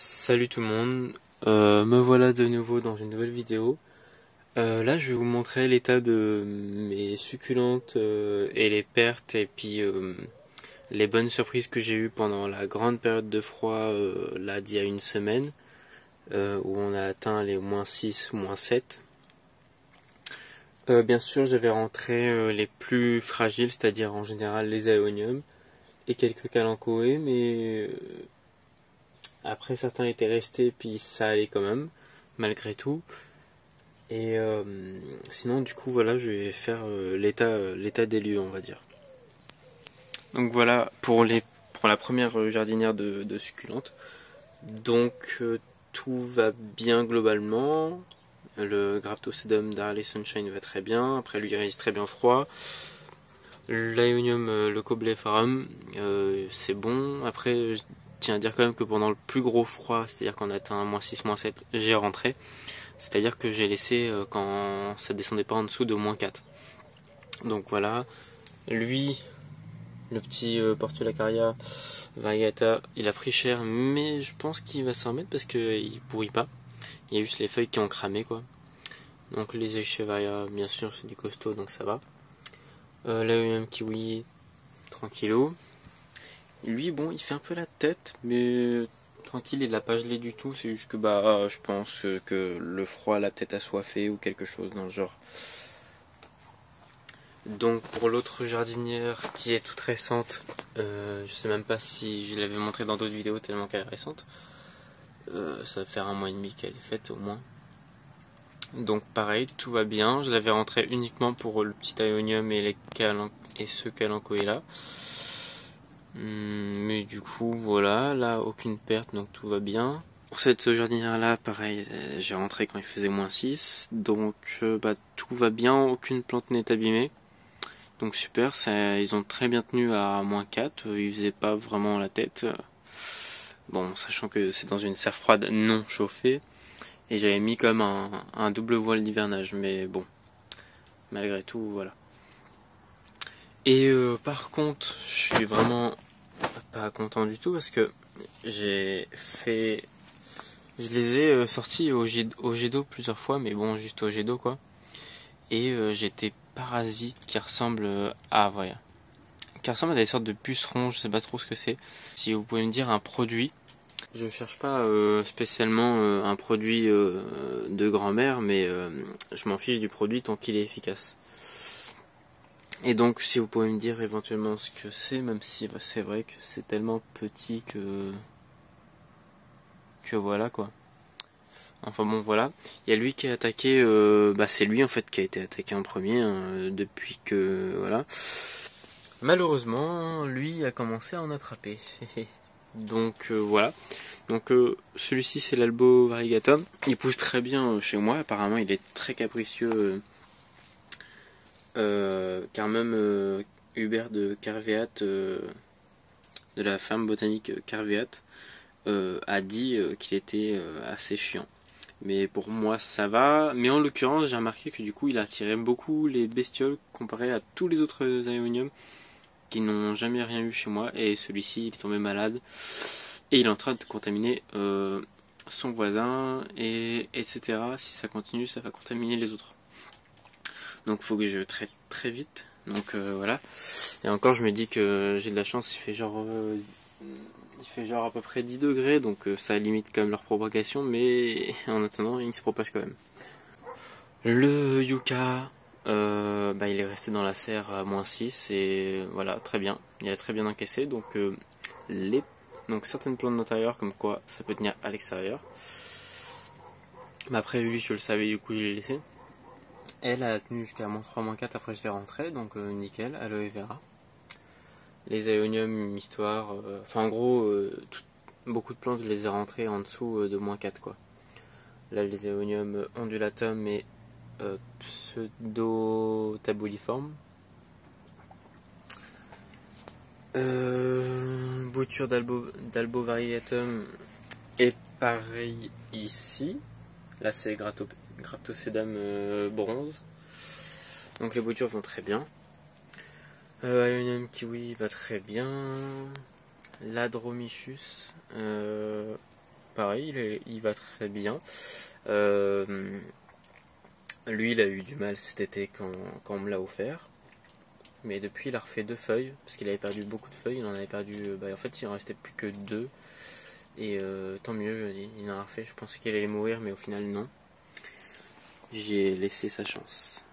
Salut tout le monde, me voilà de nouveau dans une nouvelle vidéo. Là je vais vous montrer l'état de mes succulentes et les pertes et puis les bonnes surprises que j'ai eues pendant la grande période de froid là d'il y a une semaine où on a atteint les -6, -7. Bien sûr j'avais rentré les plus fragiles, c'est-à-dire en général les aéoniums et quelques calanchoés, mais après certains étaient restés puis ça allait quand même malgré tout. Et sinon du coup voilà, je vais faire l'état des lieux, on va dire. Donc voilà pour la première jardinière de succulentes. Donc tout va bien globalement. Le Graptosedum d'Harley Sunshine va très bien. Après lui il résiste très bien au froid. L'Aeonium le Cobblepharum c'est bon. Après je tiens à dire quand même que pendant le plus gros froid, c'est-à-dire qu'on a atteint -6, -7, j'ai rentré. C'est-à-dire que j'ai laissé quand ça descendait pas en dessous de -4. Donc voilà. Lui, le petit Portulacaria variegata, il a pris cher, mais je pense qu'il va s'en remettre parce qu'il pourrit pas. Il y a juste les feuilles qui ont cramé, quoi. Donc les Echeveria, bien sûr, c'est du costaud, donc ça va. L'Aeonium Kiwi, tranquillo. Lui, bon, il fait un peu la tête, mais tranquille, il l'a pas gelé du tout. C'est juste que je pense que le froid l'a peut-être assoiffé ou quelque chose dans le genre. Donc pour l'autre jardinière qui est toute récente, je sais même pas si je l'avais montré dans d'autres vidéos tellement qu'elle est récente. Ça va faire 1 mois et demi qu'elle est faite au moins. Donc pareil, tout va bien. Je l'avais rentré uniquement pour le petit aéonium et ce calanchoé là. Mais du coup voilà, là aucune perte, donc tout va bien. Pour cette jardinière là, pareil, j'ai rentré quand il faisait -6, donc tout va bien, aucune plante n'est abîmée. Donc super, ils ont très bien tenu à -4, ils faisaient pas vraiment la tête. Bon, sachant que c'est dans une serre froide non chauffée, et j'avais mis comme un double voile d'hivernage, mais bon, malgré tout, voilà. Et par contre, je suis vraiment pas content du tout parce que je les ai sortis au jet d'eau plusieurs fois, mais bon, juste au jet d'eau quoi. Et j'ai des parasites qui ressemblent à des sortes de pucerons, je sais pas trop ce que c'est. Si vous pouvez me dire un produit. Je cherche pas spécialement un produit de grand-mère, mais je m'en fiche du produit tant qu'il est efficace. Et donc si vous pouvez me dire éventuellement ce que c'est, même si c'est vrai que c'est tellement petit que voilà quoi. Enfin bon voilà, il y a lui qui est attaqué, c'est lui en fait qui a été attaqué en premier depuis que voilà. Malheureusement, lui a commencé à en attraper. Donc voilà. Donc celui-ci c'est l'Albo variegatum. Il pousse très bien chez moi. Apparemment il est très capricieux. Car même Hubert de Carveat, de la ferme botanique Carveat, a dit qu'il était assez chiant. Mais pour moi ça va. Mais en l'occurrence j'ai remarqué que du coup il attirait beaucoup les bestioles comparé à tous les autres aéoniums qui n'ont jamais rien eu chez moi, et celui-ci il est tombé malade et il est en train de contaminer son voisin, et etc. Si ça continue, ça va contaminer les autres. Donc il faut que je traite très vite. Donc voilà. Et encore je me dis que j'ai de la chance, il fait genre à peu près 10 degrés, donc ça limite quand même leur propagation, mais en attendant ils se propagent quand même. Le yucca, il est resté dans la serre à -6 et voilà, très bien. Il a très bien encaissé, donc certaines plantes d'intérieur comme quoi ça peut tenir à l'extérieur. Mais après lui je le savais, du coup je l'ai laissé. Elle a tenu jusqu'à -3, -4, après je l'ai rentré, donc nickel, aloe vera. Les aéoniums, histoire, en gros, beaucoup de plantes je les ai rentrées en dessous de -4 quoi. Là les aéoniums ondulatum et pseudo-tabuliforme. Bouture d'Albo variegatum est pareil ici. Là c'est Graptosedum bronze. Donc les boutures vont très bien. Aeonium kiwi va très bien. Ladromichus pareil, il va très bien. Lui, il a eu du mal cet été quand on me l'a offert. Mais depuis, il a refait 2 feuilles, parce qu'il avait perdu beaucoup de feuilles. Il en avait perdu, en fait, il en restait plus que 2. Et tant mieux, il en a refait. Je pensais qu'il allait mourir, mais au final, non. J'y ai laissé sa chance.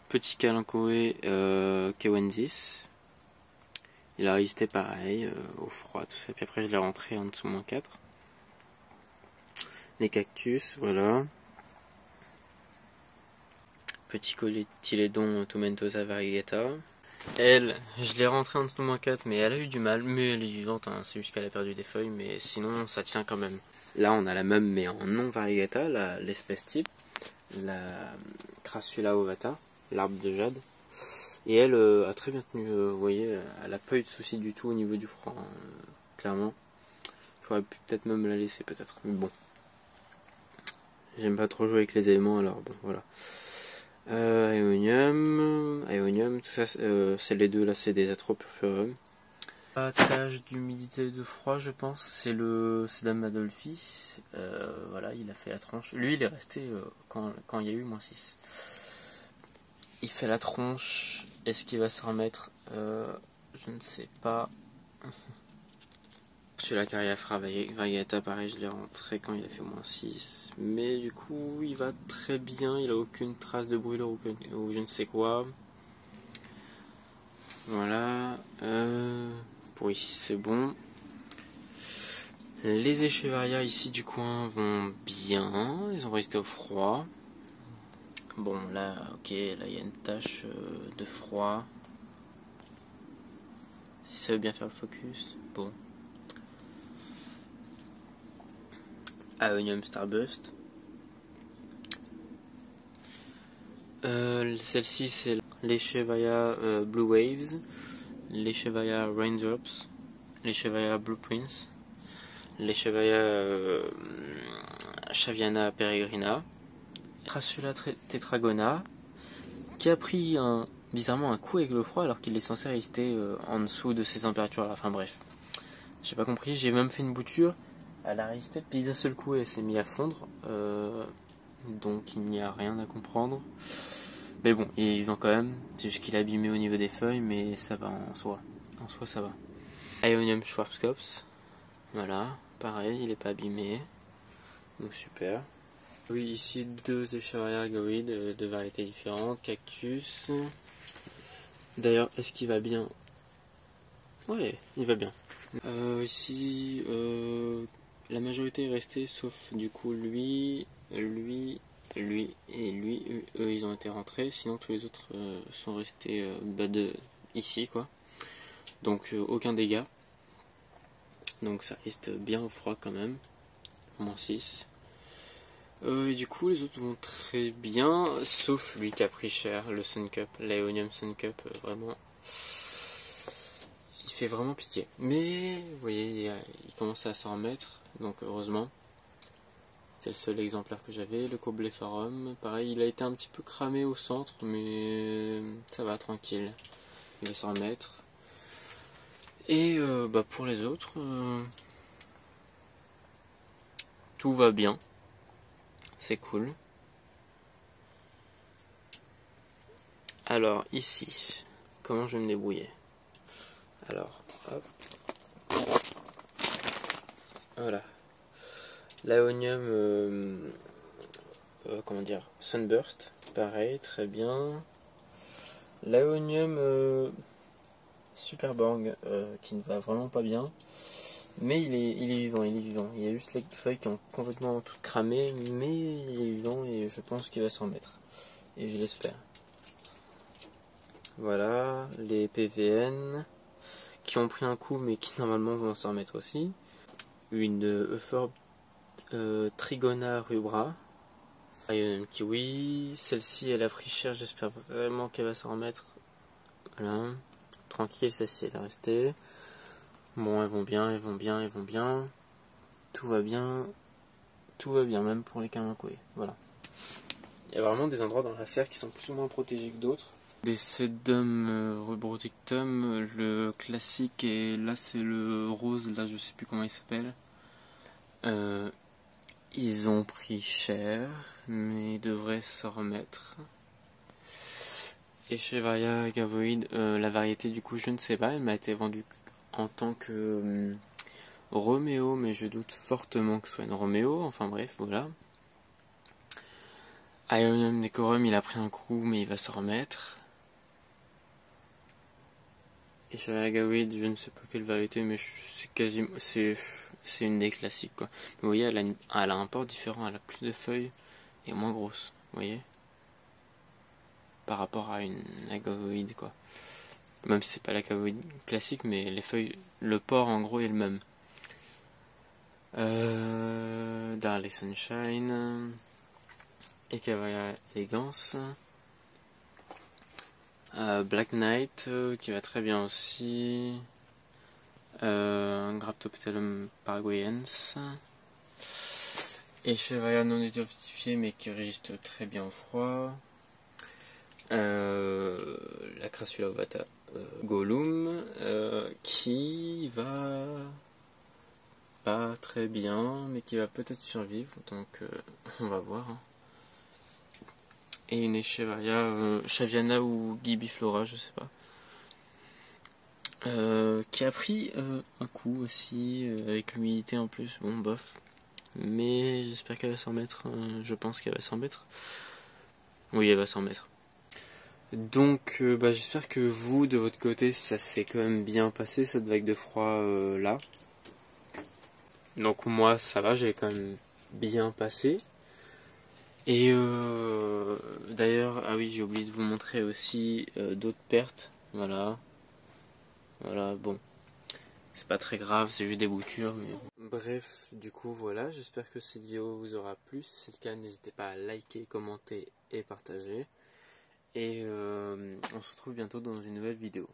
Petit Kalanchoé Kewendis. Il a résisté pareil, au froid, tout ça. Puis après, je l'ai rentré en dessous -4. Les cactus, voilà. Petit Cotylédon Tomentosa variegata. Elle, je l'ai rentrée en dessous -4, mais elle a eu du mal. Mais elle est vivante, hein. C'est juste qu'elle a perdu des feuilles, mais sinon, ça tient quand même. Là, on a la même, mais en non variegata, l'espèce type. La Crassula ovata, l'arbre de jade. Et elle a très bien tenu, vous voyez, elle n'a pas eu de soucis du tout au niveau du froid, hein, clairement. J'aurais pu peut-être même la laisser, peut-être, mais bon. J'aime pas trop jouer avec les éléments, alors bon, voilà. Aeonium, tout ça, c'est les deux là, c'est des Atropurpureum. Attache d'humidité de froid, je pense, c'est Dame Adolphi. Voilà, il a fait la tronche. Lui, il est resté quand il y a eu -6. Il fait la tronche. Est-ce qu'il va se remettre? Je ne sais pas. Sur la carrière variegata, pareil, je l'ai rentré quand il a fait -6. Mais du coup, il va très bien. Il a aucune trace de brûlure ou je ne sais quoi. Voilà. Pour ici, c'est bon. Les Echeveria ici du coin vont bien. Ils ont résisté au froid. Bon, là, ok, là, il y a une tache de froid. Si ça veut bien faire le focus, bon. Aeonium Starburst. Celle-ci, c'est l'Echeveria Blue Waves, l'Echeveria Raindrops, l'Echeveria Blueprints, l'Echeveria Chaviana peregrina, Crassula tetragona, qui a pris bizarrement un coup avec le froid alors qu'il est censé rester en dessous de ces températures-là. Enfin bref, j'ai pas compris. J'ai même fait une bouture. Elle a résisté, puis d'un seul coup elle s'est mise à fondre, donc il n'y a rien à comprendre. Mais bon, il est vivant quand même, c'est juste qu'il est abîmé au niveau des feuilles, mais ça va en soi ça va. Aeonium Schwarzkopf, voilà, pareil, il est pas abîmé, donc super. Oui, ici 2 Echeveria Goid de variétés différentes, cactus. D'ailleurs, est-ce qu'il va bien? Ouais, il va bien. Ici, la majorité est restée, sauf du coup lui et lui. Eux, ils ont été rentrés. Sinon, tous les autres sont restés ici, quoi. Donc, aucun dégât. Donc, ça reste bien au froid quand même. -6. Et du coup, les autres vont très bien, sauf lui qui a pris cher, le Sun Cup, l'Aeonium Sun Cup, vraiment. Il fait vraiment pitié. Mais, vous voyez, il commence à s'en remettre, donc heureusement. C'était le seul exemplaire que j'avais. Le Coblepharum, pareil, il a été un petit peu cramé au centre, mais ça va, tranquille. Il va s'en remettre. Et pour les autres, tout va bien. C'est cool. Alors, ici, comment je vais me débrouiller? Alors, hop. Voilà. L'Aeonium, comment dire, Sunburst, pareil, très bien. L'Aeonium Superbang, qui ne va vraiment pas bien. Mais il est vivant, il est vivant. Il y a juste les feuilles qui ont complètement toutes cramé, mais il est vivant et je pense qu'il va s'en remettre. Et je l'espère. Voilà, les PVN qui ont pris un coup mais qui normalement vont s'en remettre aussi. Une Euphorbe Trigona rubra. Une kiwi. Celle-ci elle a pris cher, j'espère vraiment qu'elle va s'en remettre. Voilà. Tranquille, celle-ci elle est restée. Bon, elles vont bien. Tout va bien, même pour les Kalanchoé. Voilà. Il y a vraiment des endroits dans la serre qui sont plus ou moins protégés que d'autres. Des Sedum rubrotictum, le classique, et là c'est le rose, là je sais plus comment il s'appelle. Ils ont pris cher, mais ils devraient s'en remettre. Et chez Varia Gavoid, la variété du coup je ne sais pas, elle m'a été vendue en tant que Roméo, mais je doute fortement que ce soit une Roméo, enfin bref, voilà. Ionium Decorum, il a pris un coup, mais il va s'en remettre. Et chez Varia Gavoid, je ne sais pas quelle variété, mais c'est quasiment, c'est une des classiques quoi. Vous voyez, elle a un port différent, elle a plus de feuilles et moins grosse, vous voyez, par rapport à une agavoïde quoi. Même si c'est pas l'agavoïde classique, mais les feuilles, le port en gros est le même. Darley Sunshine, Echeveria Elegance, Black Knight qui va très bien aussi, Graptophyllum paraguayens, Echeveria non identifié mais qui résiste très bien au froid, la Crassula ovata Gollum qui va pas très bien mais qui va peut-être survivre, donc on va voir. Et une Echeveria Chaviana ou Gibiflora, je sais pas, qui a pris un coup aussi avec l'humidité en plus, bon bof, mais j'espère qu'elle va s'en mettre, je pense qu'elle va s'en mettre, oui elle va s'en mettre. Donc j'espère que vous de votre côté ça s'est quand même bien passé cette vague de froid là. Donc moi ça va, j'ai quand même bien passé. Et d'ailleurs, ah oui j'ai oublié de vous montrer aussi d'autres pertes, voilà, bon, c'est pas très grave, c'est juste des boutures, mais... Bref, du coup voilà, j'espère que cette vidéo vous aura plu, si c'est le cas n'hésitez pas à liker, commenter et partager. Et on se retrouve bientôt dans une nouvelle vidéo.